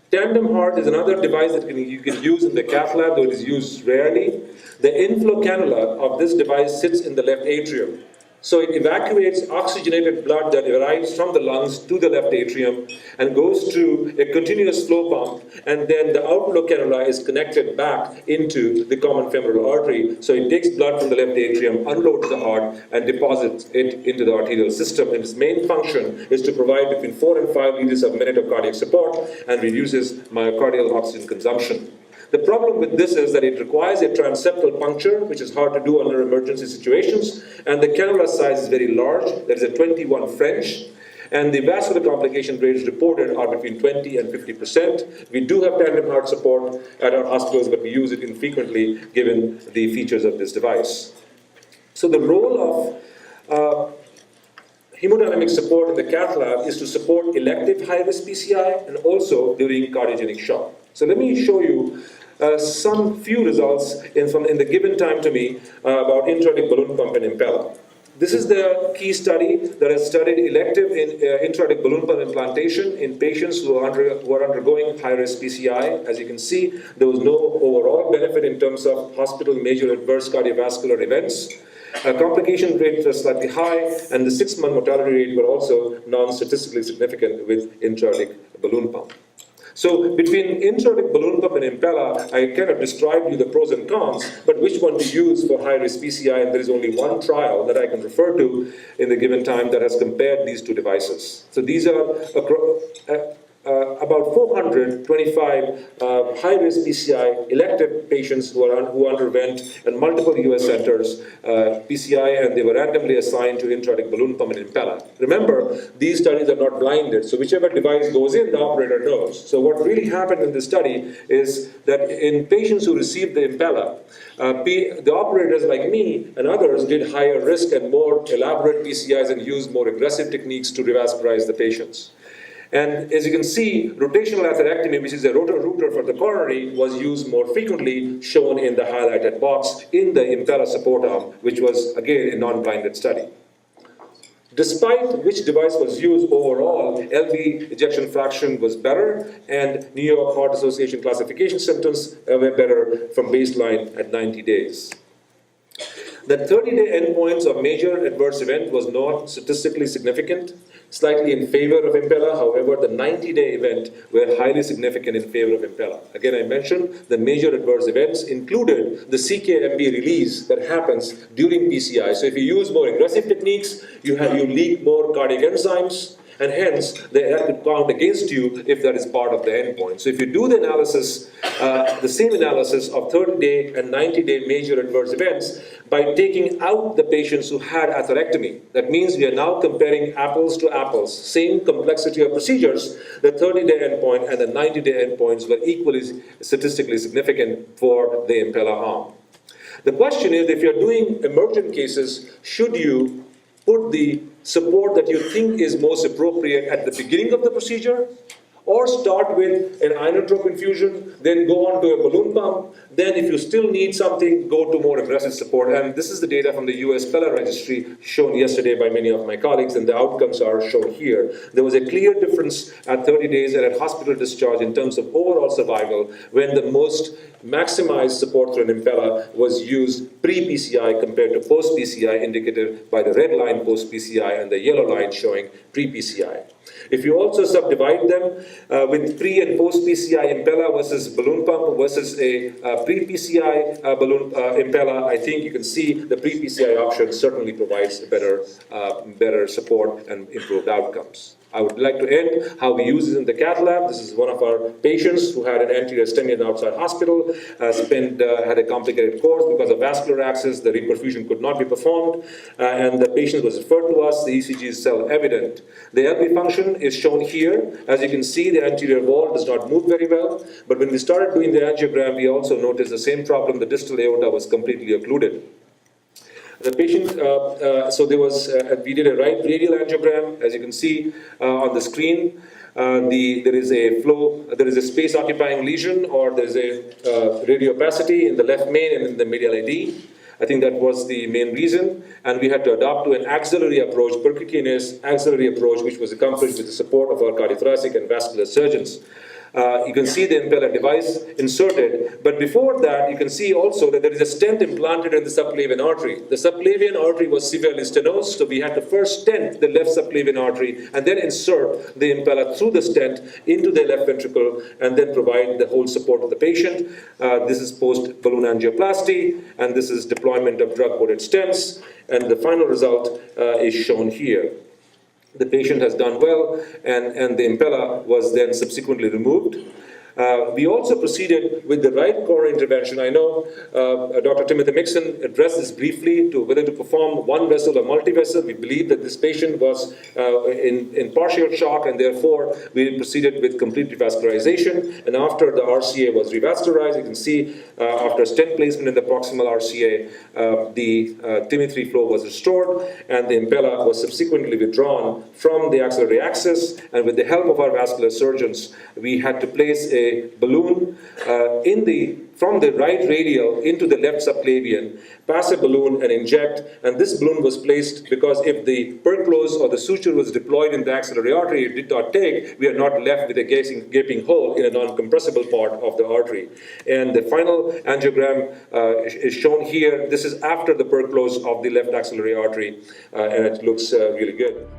Tandem heart is another device that you can use in the cath lab, though it is used rarely. The inflow cannula of this device sits in the left atrium. So it evacuates oxygenated blood that arrives from the lungs to the left atrium and goes through a continuous flow pump, and then the outflow cannula is connected back into the common femoral artery. So it takes blood from the left atrium, unloads the heart, and deposits it into the arterial system. And its main function is to provide between 4 and 5 liters a minute of cardiac support and reduces myocardial oxygen consumption. The problem with this is that it requires a transeptal puncture, which is hard to do under emergency situations, and the cannula size is very large. There is a 21 French, and the vascular complication rates reported are between 20 and 50%. We do have tandem heart support at our hospitals, but we use it infrequently given the features of this device. So the role of hemodynamic support in the cath lab is to support elective high-risk PCI and also during cardiogenic shock. So let me show you some few results in the given time to me about intra-aortic balloon pump and Impella. This is the key study that has studied elective intra-aortic balloon pump implantation in patients who are undergoing high-risk PCI. As you can see, there was no overall benefit in terms of hospital major adverse cardiovascular events. Complication rates were slightly high, and the 6-month mortality rate were also non-statistically significant with intra-aortic balloon pump. So between intra-aortic balloon pump and Impella, I kind of described you the pros and cons, but which one to use for high-risk PCI, and there is only one trial that I can refer to in the given time that has compared these two devices. So these are about 425 high-risk PCI elective patients who underwent in multiple US centers PCI, and they were randomly assigned to intra-aortic balloon pump and Impella. Remember, these studies are not blinded, so whichever device goes in, the operator knows. So what really happened in this study is that in patients who received the Impella, the operators like me and others did higher risk and more elaborate PCIs and used more aggressive techniques to revascularize the patients. And as you can see, rotational atherectomy, which is a rotor-rooter for the coronary, was used more frequently, shown in the highlighted box in the Impella support arm, which was, again, a non-blinded study. Despite which device was used overall, LV ejection fraction was better, and New York Heart Association classification symptoms were better from baseline at 90 days. The 30-day endpoints of major adverse event was not statistically significant, slightly in favor of Impella. However, the 90-day event were highly significant in favor of Impella. Again, I mentioned the major adverse events included the CKMB release that happens during PCI. So if you use more aggressive techniques, you leak more cardiac enzymes, and hence that could count against you if that is part of the endpoint. So if you do the analysis, the same analysis of 30-day and 90-day major adverse events by taking out the patients who had atherectomy, that means we are now comparing apples to apples, same complexity of procedures, the 30-day endpoint and the 90-day endpoints were equally statistically significant for the Impella arm. The question is, if you're doing emergent cases, should you put the support that you think is most appropriate at the beginning of the procedure, or start with an inotrope infusion, then go on to a balloon pump, then if you still need something, go to more aggressive support. And this is the data from the US Pella registry shown yesterday by many of my colleagues, and the outcomes are shown here. There was a clear difference at 30 days and at hospital discharge in terms of overall survival when the most maximized support through an Impella was used pre-PCI compared to post-PCI, indicated by the red line post-PCI and the yellow line showing pre-PCI. If you also subdivide them with pre- and post-PCI Impella versus balloon pump versus a pre-PCI balloon Impella, I think you can see the pre-PCI option certainly provides better support and improved outcomes. I would like to end how we use it in the cath lab. This is one of our patients who had an anterior STEMI in an outside hospital, had a complicated course because of vascular access. The reperfusion could not be performed, and the patient was referred to us. The ECG is self-evident. The LV function is shown here. As you can see, the anterior wall does not move very well, but when we started doing the angiogram, we also noticed the same problem. The distal aorta was completely occluded. The patient, we did a right radial angiogram, as you can see on the screen. There is a space-occupying lesion, or there is a radiopacity in the left main and in the medial AD. I think that was the main reason, and we had to adopt to an axillary approach, percutaneous axillary approach, which was accomplished with the support of our cardiothoracic and vascular surgeons. You can see the impeller device inserted, but before that, you can see also that there is a stent implanted in the subclavian artery. The subclavian artery was severely stenosed, so we had to first stent the left subclavian artery and then insert the impeller through the stent into the left ventricle and then provide the whole support to the patient. This is post-balloon angioplasty, and this is deployment of drug-coated stents, and the final result is shown here. The patient has done well, and the impeller was then subsequently removed. We also proceeded with the right coronary intervention. I know Dr. Timothy Mixon addressed this briefly to whether to perform one vessel or multi-vessel. We believe that this patient was in partial shock, and therefore we proceeded with complete revascularization. And after the RCA was revascularized, you can see after stent placement in the proximal RCA, the TIMI3 flow was restored, and the impeller was subsequently withdrawn from the axillary axis. And with the help of our vascular surgeons, we had to place a balloon from the right radial into the left subclavian, pass a balloon and inject, and this balloon was placed because if the perclose or the suture was deployed in the axillary artery, it did not take, we are not left with a gaping hole in a non-compressible part of the artery. And the final angiogram is shown here. This is after the perclose of the left axillary artery, and it looks really good.